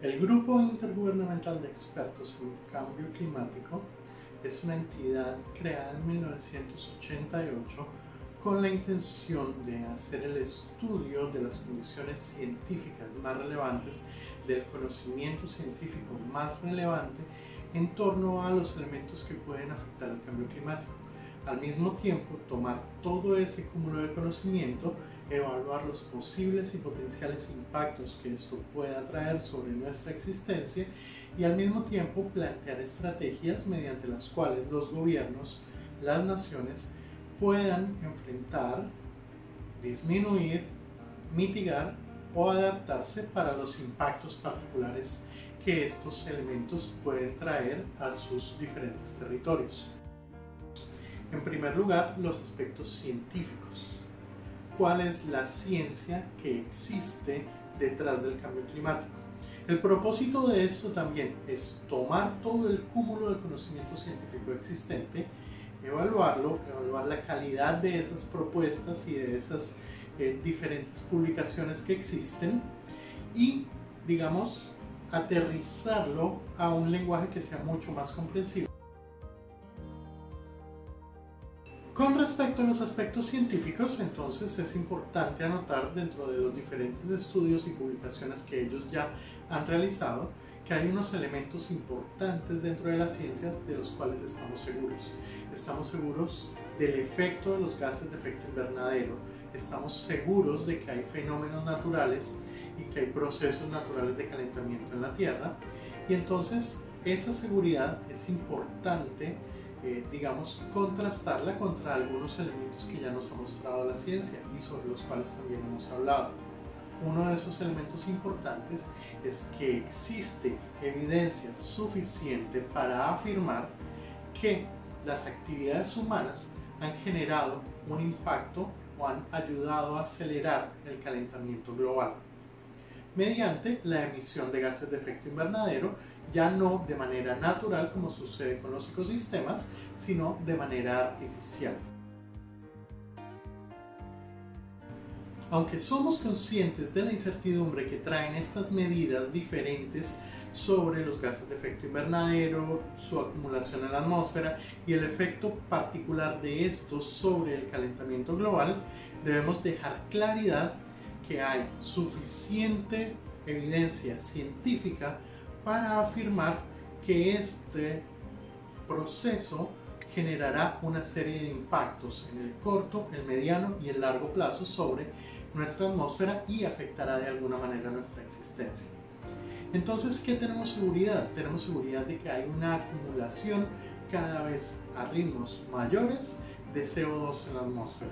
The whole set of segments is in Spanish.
El Grupo Intergubernamental de Expertos en Cambio Climático es una entidad creada en 1988 con la intención de hacer el estudio de las condiciones científicas más relevantes, del conocimiento científico más relevante en torno a los elementos que pueden afectar el cambio climático. Al mismo tiempo, tomar todo ese cúmulo de conocimiento, evaluar los posibles y potenciales impactos que esto pueda traer sobre nuestra existencia y al mismo tiempo plantear estrategias mediante las cuales los gobiernos, las naciones, puedan enfrentar, disminuir, mitigar o adaptarse para los impactos particulares que estos elementos pueden traer a sus diferentes territorios. En primer lugar, los aspectos científicos. ¿Cuál es la ciencia que existe detrás del cambio climático? El propósito de esto también es tomar todo el cúmulo de conocimiento científico existente, evaluar la calidad de esas propuestas y de esas diferentes publicaciones que existen y, digamos, aterrizarlo a un lenguaje que sea mucho más comprensible. Con respecto a los aspectos científicos, entonces es importante anotar dentro de los diferentes estudios y publicaciones que ellos ya han realizado que hay unos elementos importantes dentro de la ciencia de los cuales estamos seguros. Estamos seguros del efecto de los gases de efecto invernadero, estamos seguros de que hay fenómenos naturales y que hay procesos naturales de calentamiento en la Tierra, y entonces esa seguridad es importante digamos, contrastarla contra algunos elementos que ya nos ha mostrado la ciencia y sobre los cuales también hemos hablado. Uno de esos elementos importantes es que existe evidencia suficiente para afirmar que las actividades humanas han generado un impacto o han ayudado a acelerar el calentamiento global mediante la emisión de gases de efecto invernadero, ya no de manera natural como sucede con los ecosistemas, sino de manera artificial. Aunque somos conscientes de la incertidumbre que traen estas medidas diferentes sobre los gases de efecto invernadero, su acumulación en la atmósfera y el efecto particular de estos sobre el calentamiento global, debemos dejar claridad que hay suficiente evidencia científica para afirmar que este proceso generará una serie de impactos en el corto, el mediano y el largo plazo sobre nuestra atmósfera y afectará de alguna manera nuestra existencia. Entonces, ¿qué tenemos seguridad? Tenemos seguridad de que hay una acumulación cada vez a ritmos mayores de CO2 en la atmósfera.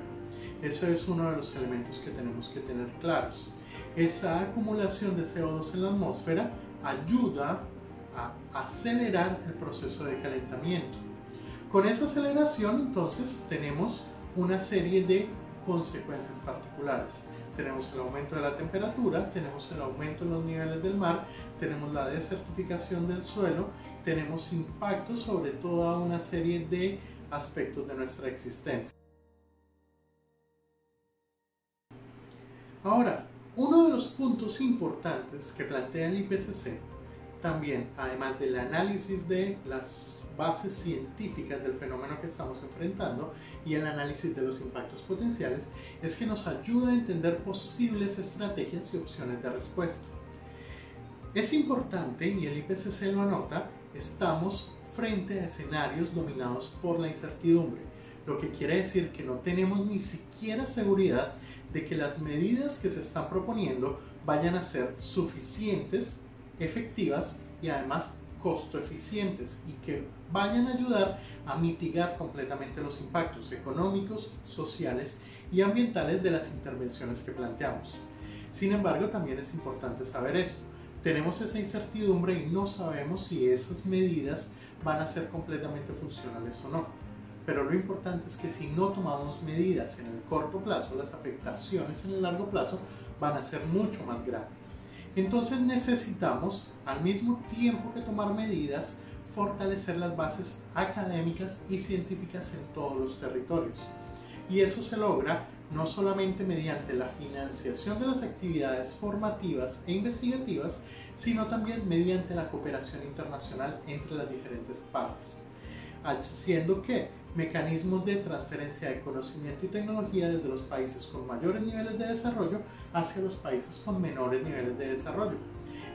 Eso es uno de los elementos que tenemos que tener claros. Esa acumulación de CO2 en la atmósfera ayuda a acelerar el proceso de calentamiento. Con esa aceleración, entonces, tenemos una serie de consecuencias particulares. Tenemos el aumento de la temperatura, tenemos el aumento de los niveles del mar, tenemos la desertificación del suelo, tenemos impactos sobre toda una serie de aspectos de nuestra existencia. Ahora, uno de los puntos importantes que plantea el IPCC, también, además del análisis de las bases científicas del fenómeno que estamos enfrentando y el análisis de los impactos potenciales, es que nos ayuda a entender posibles estrategias y opciones de respuesta. Es importante, y el IPCC lo anota, estamos frente a escenarios dominados por la incertidumbre, lo que quiere decir que no tenemos ni siquiera seguridad de que las medidas que se están proponiendo vayan a ser suficientes, efectivas y además costo eficientes y que vayan a ayudar a mitigar completamente los impactos económicos, sociales y ambientales de las intervenciones que planteamos. Sin embargo, también es importante saber esto. Tenemos esa incertidumbre y no sabemos si esas medidas van a ser completamente funcionales o no. Pero lo importante es que si no tomamos medidas en el corto plazo, las afectaciones en el largo plazo van a ser mucho más grandes. Entonces necesitamos, al mismo tiempo que tomar medidas, fortalecer las bases académicas y científicas en todos los territorios. Y eso se logra no solamente mediante la financiación de las actividades formativas e investigativas, sino también mediante la cooperación internacional entre las diferentes partes, haciendo que mecanismos de transferencia de conocimiento y tecnología desde los países con mayores niveles de desarrollo hacia los países con menores niveles de desarrollo.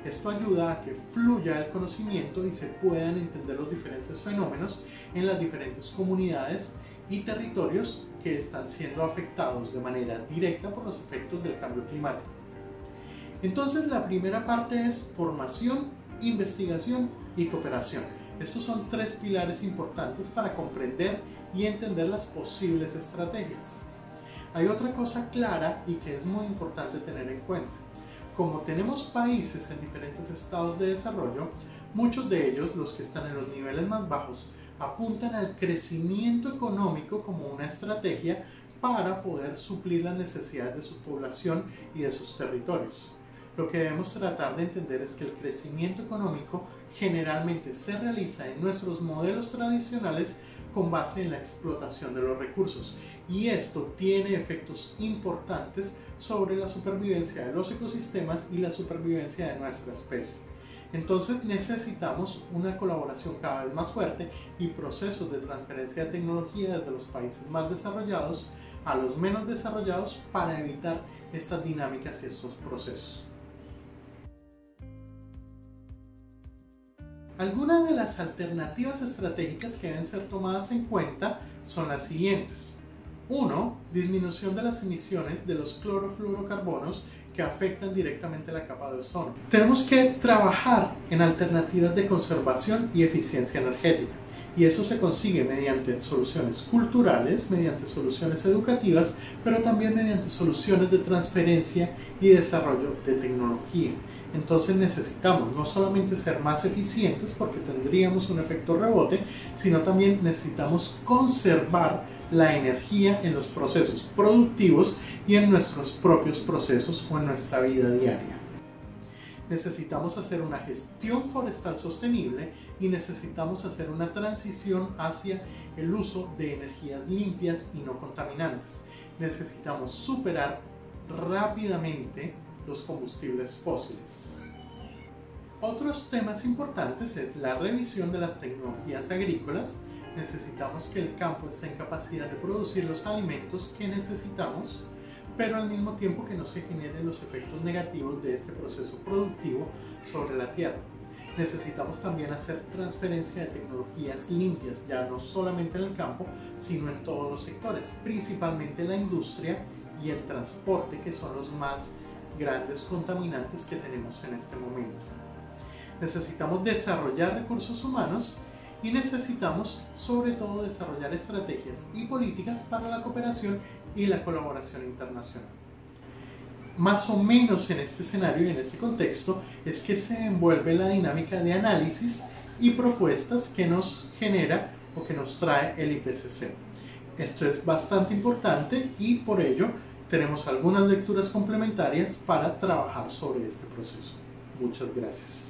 Esto ayuda a que fluya el conocimiento y se puedan entender los diferentes fenómenos en las diferentes comunidades y territorios que están siendo afectados de manera directa por los efectos del cambio climático. Entonces, la primera parte es formación, investigación y cooperación. Estos son tres pilares importantes para comprender y entender las posibles estrategias. Hay otra cosa clara y que es muy importante tener en cuenta. Como tenemos países en diferentes estados de desarrollo, muchos de ellos, los que están en los niveles más bajos, apuntan al crecimiento económico como una estrategia para poder suplir las necesidades de su población y de sus territorios. Lo que debemos tratar de entender es que el crecimiento económico generalmente se realiza en nuestros modelos tradicionales con base en la explotación de los recursos, y esto tiene efectos importantes sobre la supervivencia de los ecosistemas y la supervivencia de nuestra especie. Entonces necesitamos una colaboración cada vez más fuerte y procesos de transferencia de tecnología desde los países más desarrollados a los menos desarrollados para evitar estas dinámicas y estos procesos. Algunas de las alternativas estratégicas que deben ser tomadas en cuenta son las siguientes. 1. Disminución de las emisiones de los clorofluorocarbonos que afectan directamente la capa de ozono. Tenemos que trabajar en alternativas de conservación y eficiencia energética, y eso se consigue mediante soluciones culturales, mediante soluciones educativas, pero también mediante soluciones de transferencia y desarrollo de tecnología. Entonces necesitamos no solamente ser más eficientes porque tendríamos un efecto rebote, sino también necesitamos conservar la energía en los procesos productivos y en nuestros propios procesos o en nuestra vida diaria. Necesitamos hacer una gestión forestal sostenible y necesitamos hacer una transición hacia el uso de energías limpias y no contaminantes. Necesitamos superar rápidamente los combustibles fósiles. Otros temas importantes es la revisión de las tecnologías agrícolas. Necesitamos que el campo esté en capacidad de producir los alimentos que necesitamos, pero al mismo tiempo que no se generen los efectos negativos de este proceso productivo sobre la tierra. Necesitamos también hacer transferencia de tecnologías limpias, ya no solamente en el campo, sino en todos los sectores, principalmente la industria y el transporte, que son los más grandes contaminantes que tenemos en este momento. Necesitamos desarrollar recursos humanos y necesitamos sobre todo desarrollar estrategias y políticas para la cooperación y la colaboración internacional. Más o menos en este escenario y en este contexto es que se envuelve la dinámica de análisis y propuestas que nos genera o que nos trae el IPCC. Esto es bastante importante y por ello tenemos algunas lecturas complementarias para trabajar sobre este proceso. Muchas gracias.